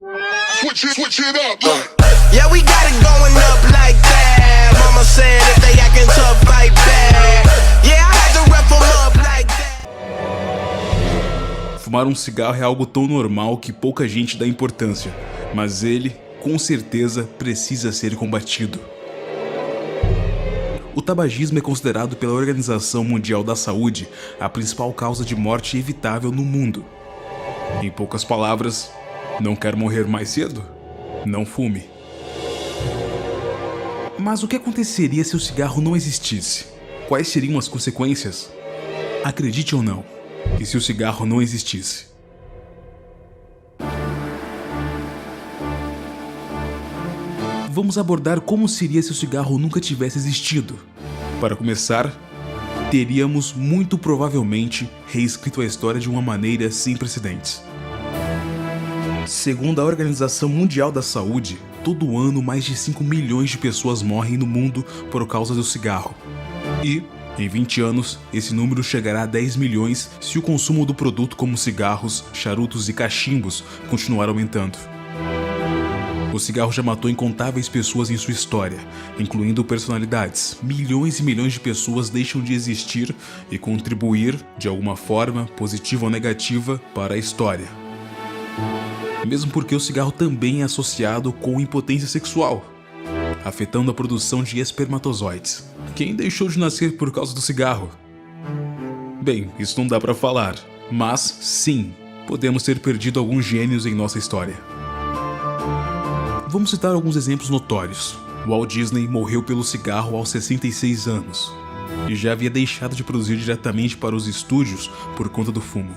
Switch it up. Yeah, we got it going up like that. Mama said if they acting tough, fight back. Yeah, I had to rough 'em up like that. Fumar um cigarro é algo tão normal que pouca gente dá importância, mas ele, com certeza, precisa ser combatido. O tabagismo é considerado pela Organização Mundial da Saúde a principal causa de morte evitável no mundo. Em poucas palavras, não quer morrer mais cedo? Não fume. Mas o que aconteceria se o cigarro não existisse? Quais seriam as consequências? Acredite ou não, e se o cigarro não existisse? Vamos abordar como seria se o cigarro nunca tivesse existido. Para começar, teríamos muito provavelmente reescrito a história de uma maneira sem precedentes. Segundo a Organização Mundial da Saúde, todo ano mais de 5 milhões de pessoas morrem no mundo por causa do cigarro. E, em 20 anos, esse número chegará a 10 milhões se o consumo do produto como cigarros, charutos e cachimbos continuar aumentando. O cigarro já matou incontáveis pessoas em sua história, incluindo personalidades. Milhões e milhões de pessoas deixam de existir e contribuir, de alguma forma, positiva ou negativa, para a história. Mesmo porque o cigarro também é associado com impotência sexual, afetando a produção de espermatozoides. Quem deixou de nascer por causa do cigarro? Bem, isso não dá pra falar, mas sim, podemos ter perdido alguns gênios em nossa história. Vamos citar alguns exemplos notórios. Walt Disney morreu pelo cigarro aos 66 anos e já havia deixado de produzir diretamente para os estúdios por conta do fumo.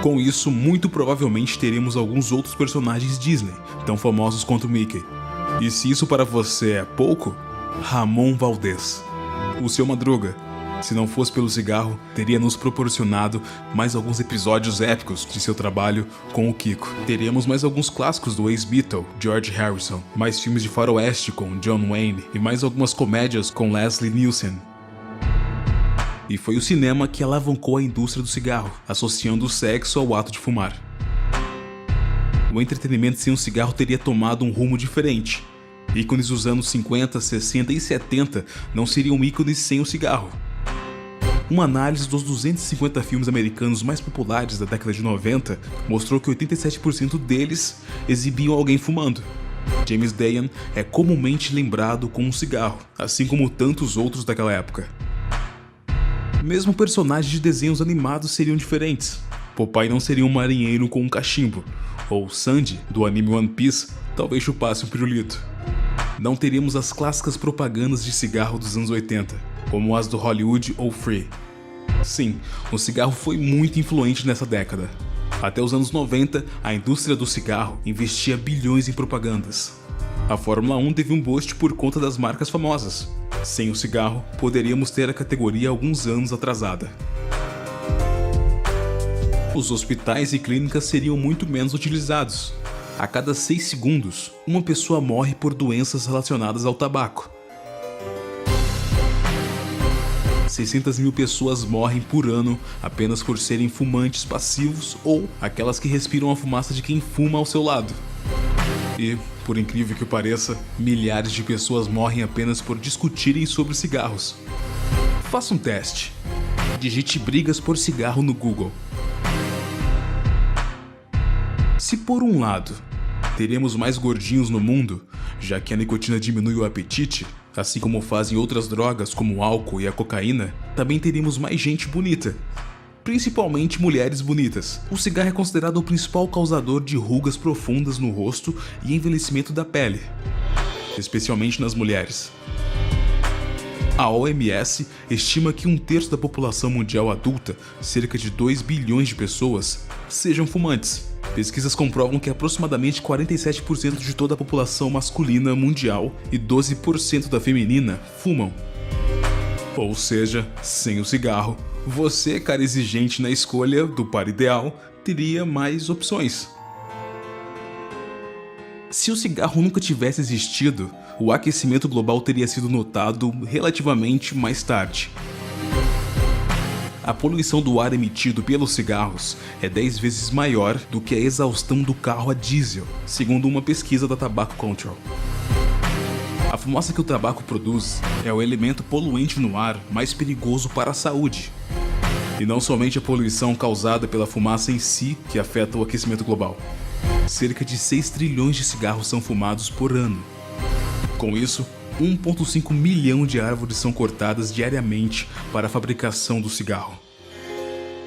Com isso, muito provavelmente teremos alguns outros personagens Disney, tão famosos quanto Mickey. E se isso para você é pouco, Ramon Valdez, o Seu Madruga, se não fosse pelo cigarro, teria nos proporcionado mais alguns episódios épicos de seu trabalho com o Kiko. Teríamos mais alguns clássicos do ex-Beatle, George Harrison, mais filmes de faroeste com John Wayne e mais algumas comédias com Leslie Nielsen. E foi o cinema que alavancou a indústria do cigarro, associando o sexo ao ato de fumar. O entretenimento sem um cigarro teria tomado um rumo diferente. Ícones dos anos 50, 60 e 70 não seriam ícones sem o cigarro. Uma análise dos 250 filmes americanos mais populares da década de 90 mostrou que 87% deles exibiam alguém fumando. James Dean é comumente lembrado com um cigarro, assim como tantos outros daquela época. Mesmo personagens de desenhos animados seriam diferentes. Popeye não seria um marinheiro com um cachimbo, ou Sandy, do anime One Piece, talvez chupasse um pirulito. Não teríamos as clássicas propagandas de cigarro dos anos 80, como as do Hollywood ou Free. Sim, o cigarro foi muito influente nessa década. Até os anos 90, a indústria do cigarro investia bilhões em propagandas. A Fórmula 1 teve um boost por conta das marcas famosas. Sem o cigarro, poderíamos ter a categoria alguns anos atrasada. Os hospitais e clínicas seriam muito menos utilizados. A cada 6 segundos, uma pessoa morre por doenças relacionadas ao tabaco. 600 mil pessoas morrem por ano apenas por serem fumantes passivos ou aquelas que respiram a fumaça de quem fuma ao seu lado. E, por incrível que pareça, milhares de pessoas morrem apenas por discutirem sobre cigarros. Faça um teste. Digite brigas por cigarro no Google. Se por um lado, teremos mais gordinhos no mundo, já que a nicotina diminui o apetite, assim como fazem outras drogas como o álcool e a cocaína, também teremos mais gente bonita. Principalmente mulheres bonitas. O cigarro é considerado o principal causador de rugas profundas no rosto e envelhecimento da pele, especialmente nas mulheres. A OMS estima que 1/3 da população mundial adulta, cerca de 2 bilhões de pessoas, sejam fumantes. Pesquisas comprovam que aproximadamente 47% de toda a população masculina mundial e 12% da feminina fumam. Ou seja, sem o cigarro, você, cara exigente na escolha do par ideal, teria mais opções. Se o cigarro nunca tivesse existido, o aquecimento global teria sido notado relativamente mais tarde. A poluição do ar emitido pelos cigarros é 10 vezes maior do que a exaustão do carro a diesel, segundo uma pesquisa da Tobacco Control. A fumaça que o tabaco produz é o elemento poluente no ar mais perigoso para a saúde. E não somente a poluição causada pela fumaça em si que afeta o aquecimento global. Cerca de 6 trilhões de cigarros são fumados por ano. Com isso, 1,5 milhão de árvores são cortadas diariamente para a fabricação do cigarro.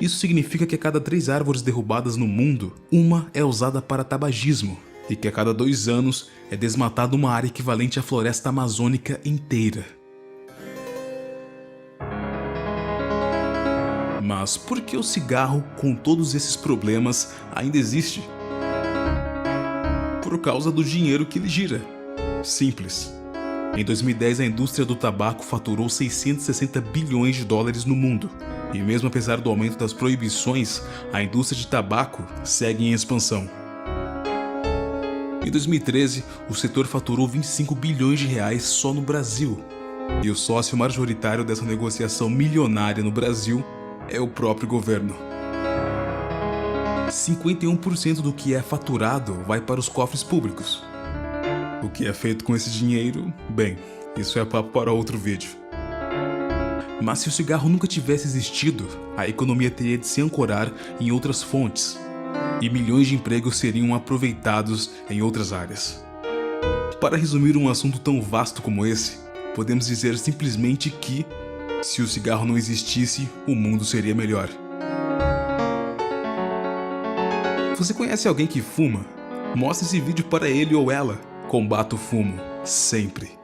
Isso significa que a cada 3 árvores derrubadas no mundo, uma é usada para tabagismo, e que a cada 2 anos é desmatada uma área equivalente à floresta amazônica inteira. Mas por que o cigarro, com todos esses problemas, ainda existe? Por causa do dinheiro que ele gira. Simples. Em 2010, a indústria do tabaco faturou 660 bilhões de dólares no mundo. E mesmo apesar do aumento das proibições, a indústria de tabaco segue em expansão. Em 2013, o setor faturou 25 bilhões de reais só no Brasil. E o sócio majoritário dessa negociação milionária no Brasil é o próprio governo. 51% do que é faturado vai para os cofres públicos. O que é feito com esse dinheiro? Bem, isso é papo para outro vídeo. Mas se o cigarro nunca tivesse existido, a economia teria de se ancorar em outras fontes, e milhões de empregos seriam aproveitados em outras áreas. Para resumir um assunto tão vasto como esse, podemos dizer simplesmente que, se o cigarro não existisse, o mundo seria melhor. Você conhece alguém que fuma? Mostre esse vídeo para ele ou ela. Combata o fumo, sempre.